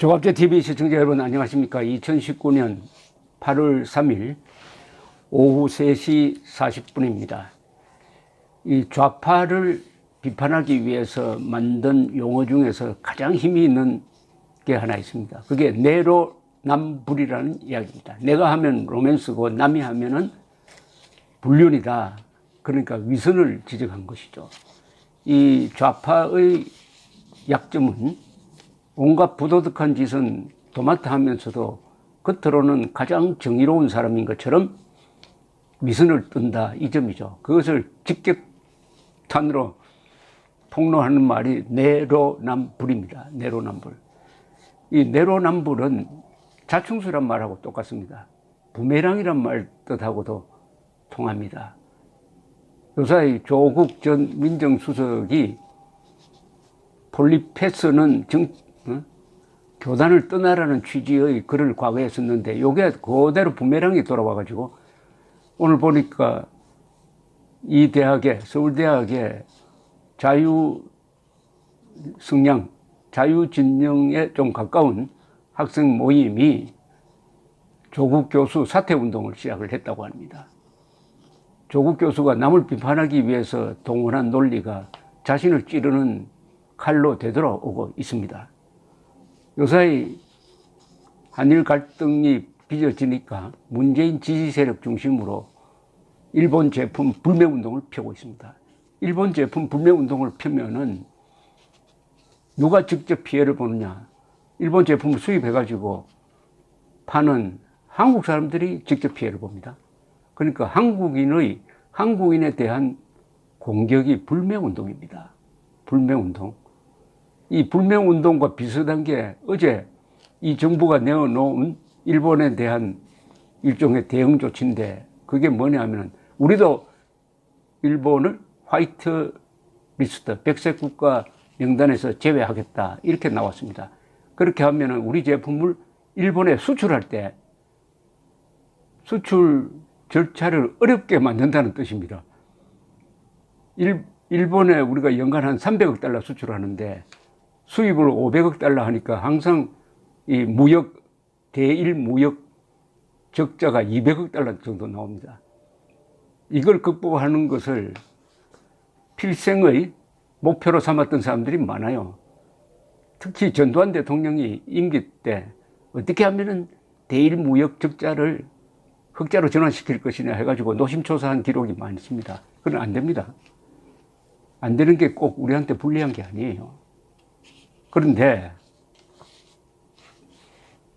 조갑제 TV 시청자 여러분 안녕하십니까? 2019년 8월 3일 오후 3시 40분입니다. 이 좌파를 비판하기 위해서 만든 용어 중에서 가장 힘이 있는 게 하나 있습니다. 그게 내로남불이라는 이야기입니다. 내가 하면 로맨스고 남이 하면은 불륜이다. 그러니까 위선을 지적한 것이죠. 이 좌파의 약점은 온갖 부도덕한 짓은 도맡아 하면서도 겉으로는 가장 정의로운 사람인 것처럼 위선을 뜬다, 이 점이죠. 그것을 직격탄으로 폭로하는 말이 내로남불입니다. 내로남불. 이 내로남불은 자충수란 말하고 똑같습니다. 부메랑이란 말 뜻하고도 통합니다. 요사이 조국 전 민정수석이 폴리페스는 교단을 떠나라는 취지의 글을 과거에 썼는데 요게 그대로 부메랑이 돌아와가지고 오늘 보니까 이 대학에, 서울대학에 자유성량, 자유진영에 좀 가까운 학생 모임이 조국 교수 사퇴운동을 시작을 했다고 합니다. 조국 교수가 남을 비판하기 위해서 동원한 논리가 자신을 찌르는 칼로 되돌아오고 있습니다. 요사이 한일 갈등이 빚어지니까 문재인 지지 세력 중심으로 일본 제품 불매 운동을 펴고 있습니다. 일본 제품 불매 운동을 펴면은 누가 직접 피해를 보느냐? 일본 제품을 수입해가지고 파는 한국 사람들이 직접 피해를 봅니다. 그러니까 한국인에 대한 공격이 불매 운동입니다. 불매 운동. 이 불매 운동과 비슷한 게 어제 이 정부가 내어놓은 일본에 대한 일종의 대응 조치인데 그게 뭐냐면 우리도 일본을 화이트 리스트, 백색 국가 명단에서 제외하겠다 이렇게 나왔습니다. 그렇게 하면은 우리 제품을 일본에 수출할 때 수출 절차를 어렵게 만든다는 뜻입니다. 일본에 우리가 연간 한 300억 달러 수출하는데 수입을 500억 달러 하니까 항상 이 대일 무역 적자가 200억 달러 정도 나옵니다. 이걸 극복하는 것을 필생의 목표로 삼았던 사람들이 많아요. 특히 전두환 대통령이 임기 때 어떻게 하면은 대일 무역 적자를 흑자로 전환시킬 것이냐 해가지고 노심초사한 기록이 많습니다. 그건 안 됩니다. 안 되는 게 꼭 우리한테 불리한 게 아니에요. 그런데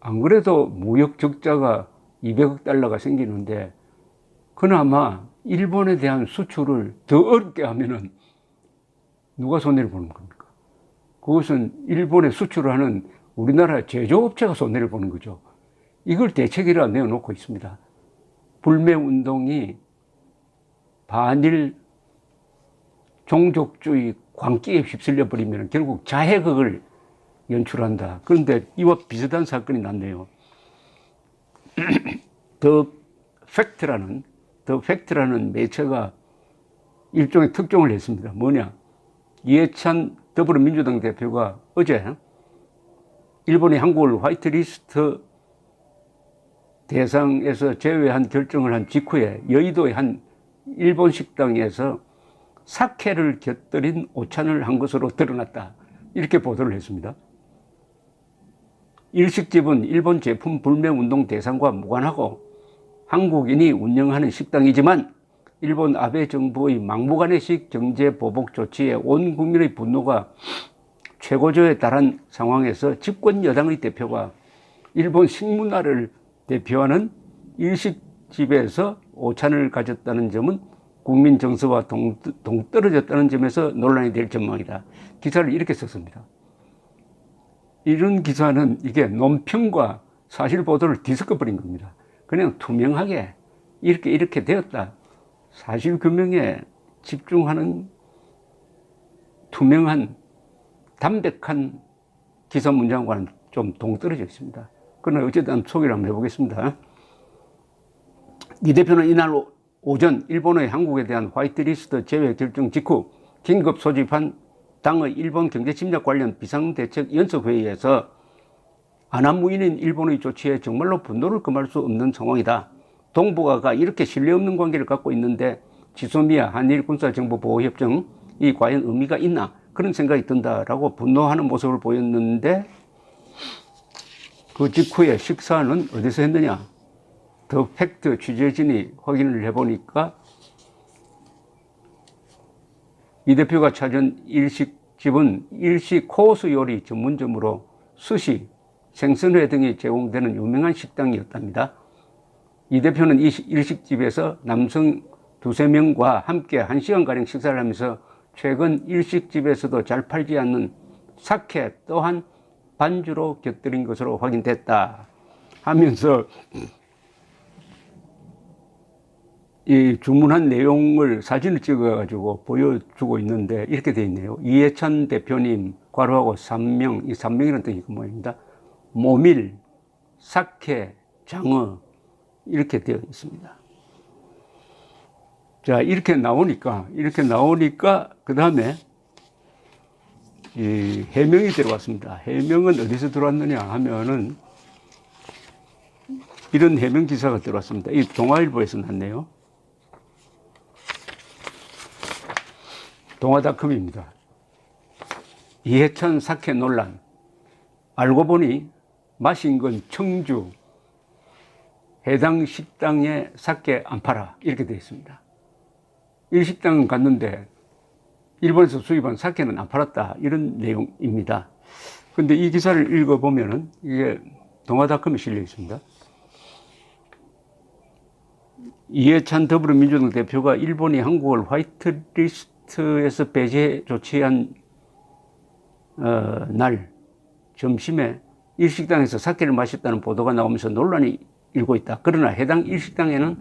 안 그래도 무역 적자가 200억 달러가 생기는데 그나마 일본에 대한 수출을 더 어렵게 하면은 누가 손해를 보는 겁니까? 그것은 일본에 수출을 하는 우리나라 제조업체가 손해를 보는 거죠. 이걸 대책이라 내어놓고 있습니다. 불매 운동이 반일 종족주의 광기에 휩쓸려 버리면 결국 자해극을 연출한다. 그런데 이와 비슷한 사건이 났네요. 더 팩트라는 매체가 일종의 특종을 했습니다. 뭐냐? 이해찬 더불어민주당 대표가 어제 일본이 한국을 화이트리스트 대상에서 제외한 결정을 한 직후에 여의도의 한 일본 식당에서 사케를 곁들인 오찬을 한 것으로 드러났다. 이렇게 보도를 했습니다. 일식집은 일본 제품 불매 운동 대상과 무관하고 한국인이 운영하는 식당이지만 일본 아베 정부의 막무가내식 경제 보복 조치에 온 국민의 분노가 최고조에 달한 상황에서 집권 여당의 대표가 일본 식문화를 대표하는 일식집에서 오찬을 가졌다는 점은 국민 정서와 동떨어졌다는 점에서 논란이 될 전망이다. 기사를 이렇게 썼습니다. 이런 기사는 이게 논평과 사실 보도를 뒤섞어버린 겁니다. 그냥 투명하게 이렇게 되었다. 사실 규명에 집중하는 투명한 담백한 기사 문장과는 좀 동떨어져 있습니다. 그러나 어쨌든 소개를 한번 해보겠습니다. 이 대표는 이날 오전 일본의 한국에 대한 화이트리스트 제외 결정 직후 긴급 소집한 당의 일본 경제침략 관련 비상대책 연석회의에서 안한무인인 일본의 조치에 정말로 분노를 금할 수 없는 상황이다. 동북아가 이렇게 신뢰 없는 관계를 갖고 있는데 지소미아 한일군사정보보호협정이 과연 의미가 있나 그런 생각이 든다라고 분노하는 모습을 보였는데 그 직후에 식사는 어디서 했느냐. 더 팩트 취재진이 확인을 해보니까 이 대표가 찾은 일식집은 일식 코스 요리 전문점으로 스시, 생선회 등이 제공되는 유명한 식당이었답니다. 이 대표는 이 일식집에서 남성 두세 명과 함께 1시간가량 식사를 하면서 최근 일식집에서도 잘 팔지 않는 사케 또한 반주로 곁들인 것으로 확인됐다 하면서 이 주문한 내용을 사진을 찍어가지고 보여주고 있는데 이렇게 되어 있네요. 이해찬 대표님, 괄호하고 3명, 이 3명이라는 뜻이 그 모양입니다. 모밀, 사케, 장어, 이렇게 되어 있습니다. 자, 이렇게 나오니까, 그 다음에 이 해명이 들어왔습니다. 해명은 어디서 들어왔느냐 하면은 이런 해명 기사가 들어왔습니다. 이 동아일보에서 났네요. 동아닷컴입니다. 이해찬 사케 논란. 알고 보니 마신 건 청주. 해당 식당에 사케 안 팔아. 이렇게 되어 있습니다. 일식당 갔는데 일본에서 수입한 사케는 안 팔았다. 이런 내용입니다. 근데 이 기사를 읽어보면은 이게 동아닷컴에 실려 있습니다. 이해찬 더불어민주당 대표가 일본이 한국을 화이트리스트에서 배제 조치한 날 점심에 일식당에서 사케를 마셨다는 보도가 나오면서 논란이 일고 있다. 그러나 해당 일식당에는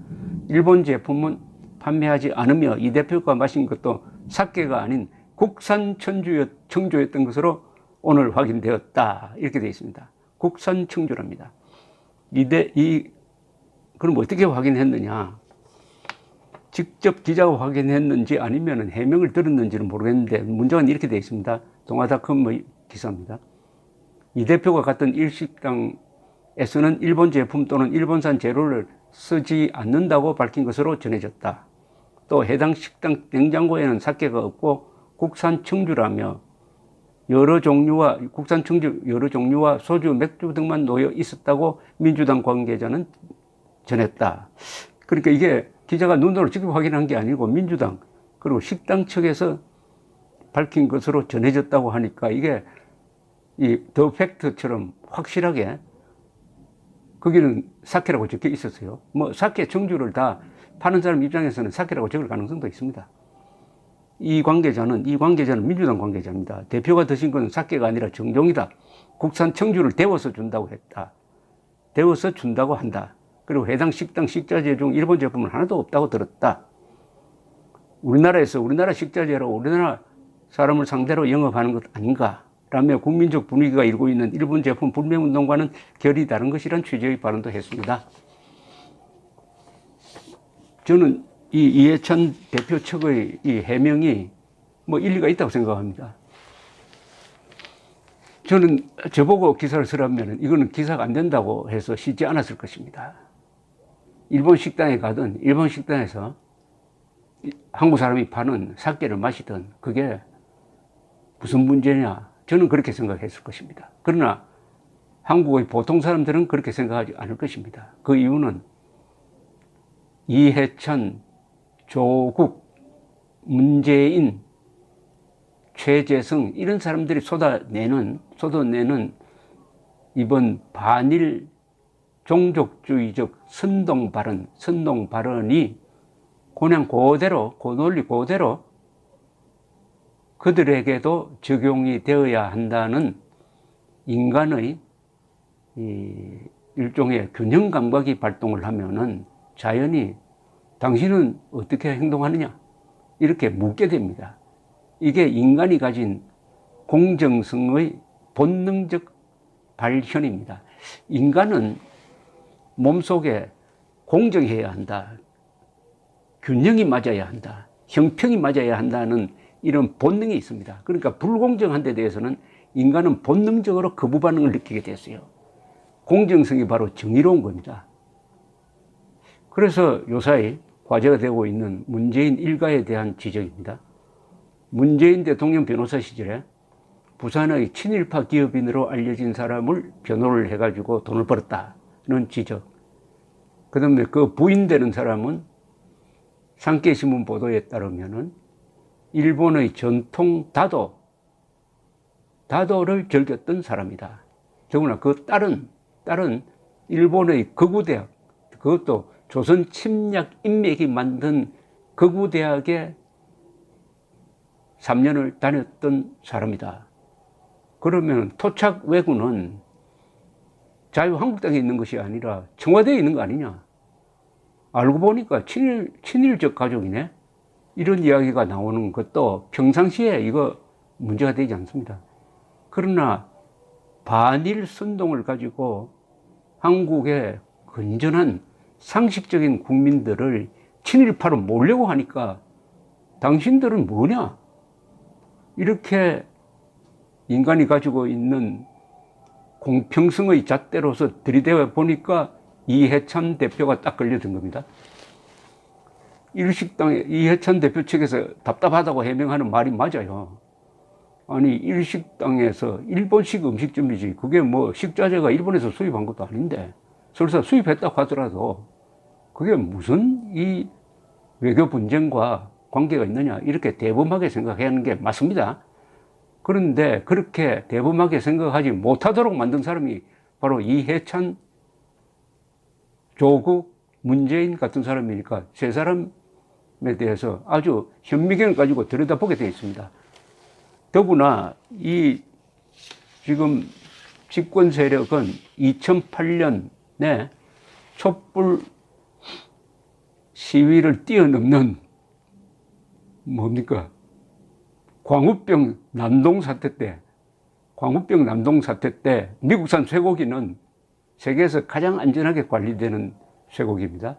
일본 제품은 판매하지 않으며 이 대표가 마신 것도 사케가 아닌 국산 청주였던 것으로 오늘 확인되었다. 이렇게 되어 있습니다. 국산 청주랍니다. 그럼 어떻게 확인했느냐? 직접 기자가 확인했는지 아니면 해명을 들었는지는 모르겠는데 문장은 이렇게 되어 있습니다. 동아닷컴의 기사입니다. 이 대표가 갔던 일식당에서는 일본 제품 또는 일본산 재료를 쓰지 않는다고 밝힌 것으로 전해졌다. 또 해당 식당 냉장고에는 사케가 없고 국산 청주라며 국산 청주 여러 종류와 소주, 맥주 등만 놓여 있었다고 민주당 관계자는 전했다. 그러니까 이게 기자가 눈으로 직접 확인한 게 아니고 민주당 그리고 식당 측에서 밝힌 것으로 전해졌다고 하니까 이게 이 더 팩트처럼 확실하게 거기는 사케라고 적혀 있었어요. 뭐 사케, 청주를 다 파는 사람 입장에서는 사케라고 적을 가능성도 있습니다. 이 관계자는 민주당 관계자입니다. 대표가 드신 건 사케가 아니라 정종이다. 국산 청주를 데워서 준다고 했다. 데워서 준다고 한다. 그리고 해당 식당 식자재 중 일본 제품은 하나도 없다고 들었다. 우리나라 식자재로 우리나라 사람을 상대로 영업하는 것 아닌가 라며 국민적 분위기가 일고 있는 일본 제품 불매운동과는 결이 다른 것이란 취지의 발언도 했습니다. 저는 이 이해찬 대표 측의 이 해명이 뭐 일리가 있다고 생각합니다. 저는 저보고 기사를 쓰라면 이거는 기사가 안 된다고 해서 쓰지 않았을 것입니다. 일본 식당에 가든 일본 식당에서 한국 사람이 파는 사케를 마시든 그게 무슨 문제냐 저는 그렇게 생각했을 것입니다. 그러나 한국의 보통 사람들은 그렇게 생각하지 않을 것입니다. 그 이유는 이해찬, 조국, 문재인, 최재성 이런 사람들이 쏟아내는 이번 반일 종족주의적 선동 발언이 그냥 그대로 그 논리 그대로 그들에게도 적용이 되어야 한다는 인간의 일종의 균형 감각이 발동을 하면은 자연히 당신은 어떻게 행동하느냐 이렇게 묻게 됩니다. 이게 인간이 가진 공정성의 본능적 발현입니다. 인간은 몸속에 공정해야 한다. 균형이 맞아야 한다. 형평이 맞아야 한다는 이런 본능이 있습니다. 그러니까 불공정한 데 대해서는 인간은 본능적으로 거부 반응을 느끼게 됐어요. 공정성이 바로 정의로운 겁니다. 그래서 요사이 화제가 되고 있는 문재인 일가에 대한 지적입니다. 문재인 대통령 변호사 시절에 부산의 친일파 기업인으로 알려진 사람을 변호를 해가지고 돈을 벌었다는 지적. 그 다음에 그 부인되는 사람은 산케이신문 보도에 따르면은 일본의 전통 다도를 즐겼던 사람이다. 더구나 그 딸은 일본의 거구대학, 그것도 조선 침략 인맥이 만든 거구대학에 3년을 다녔던 사람이다. 그러면 토착 왜군은 자유한국당에 있는 것이 아니라 청와대에 있는 거 아니냐. 알고 보니까 친일적 가족이네. 이런 이야기가 나오는 것도 평상시에 이거 문제가 되지 않습니다. 그러나 반일 선동을 가지고 한국의 건전한 상식적인 국민들을 친일파로 몰려고 하니까 당신들은 뭐냐? 이렇게 인간이 가지고 있는 공평성의 잣대로서 들이대어 보니까 이해찬 대표가 딱 걸려든 겁니다. 일식당에 이해찬 대표 측에서 답답하다고 해명하는 말이 맞아요. 아니 일식당에서 일본식 음식점이지 그게 뭐 식자재가 일본에서 수입한 것도 아닌데 설사 수입했다고 하더라도 그게 무슨 이 외교 분쟁과 관계가 있느냐 이렇게 대범하게 생각하는 게 맞습니다. 그런데 그렇게 대범하게 생각하지 못하도록 만든 사람이 바로 이해찬, 조국, 문재인 같은 사람이니까 세 사람에 대해서 아주 현미경을 가지고 들여다보게 되어 있습니다. 더구나 이 지금 집권 세력은 2008년에 촛불 시위를 뛰어넘는 뭡니까? 광우병 난동 사태 때 미국산 쇠고기는 세계에서 가장 안전하게 관리되는 쇠고기입니다.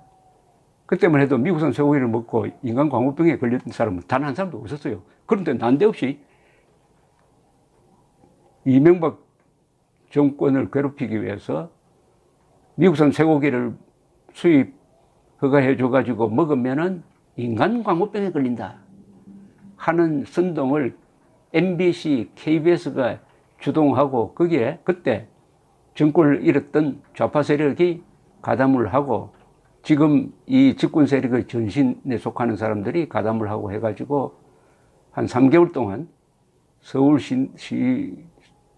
그때만 해도 미국산 쇠고기를 먹고 인간 광우병에 걸렸던 사람은 단 한 사람도 없었어요. 그런데 난데없이 이명박 정권을 괴롭히기 위해서 미국산 쇠고기를 수입 허가해 줘가지고 먹으면은 인간 광우병에 걸린다 하는 선동을 MBC, KBS가 주동하고 거기에 그때 정권을 잃었던 좌파 세력이 가담을 하고 지금 이 집권 세력의 전신에 속하는 사람들이 가담을 하고 해가지고 한 3개월 동안 서울시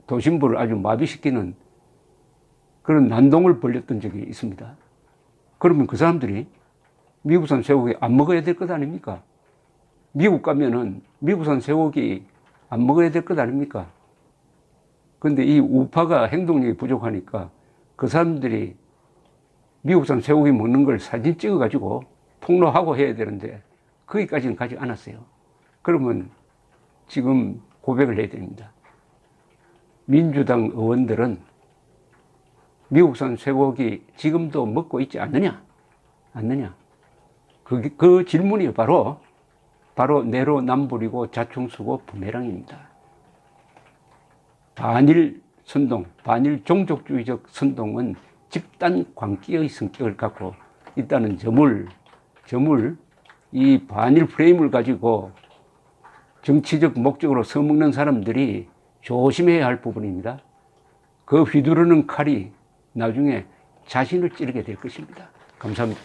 도심부를 아주 마비시키는 그런 난동을 벌였던 적이 있습니다. 그러면 그 사람들이 미국산 쇠고기 안 먹어야 될 것 아닙니까? 미국 가면은 미국산 쇠고기 안 먹어야 될 것 아닙니까? 근데 이 우파가 행동력이 부족하니까 그 사람들이 미국산 쇠고기 먹는 걸 사진 찍어가지고 폭로하고 해야 되는데 거기까지는 가지 않았어요. 그러면 지금 고백을 해야 됩니다. 민주당 의원들은 미국산 쇠고기 지금도 먹고 있지 않느냐? 그 질문이 바로 내로남불이고 자충수고 부메랑입니다. 반일 선동, 반일 종족주의적 선동은 집단 광기의 성격을 갖고 있다는 점을 이 반일 프레임을 가지고 정치적 목적으로 써먹는 사람들이 조심해야 할 부분입니다. 그 휘두르는 칼이 나중에 자신을 찌르게 될 것입니다. 감사합니다.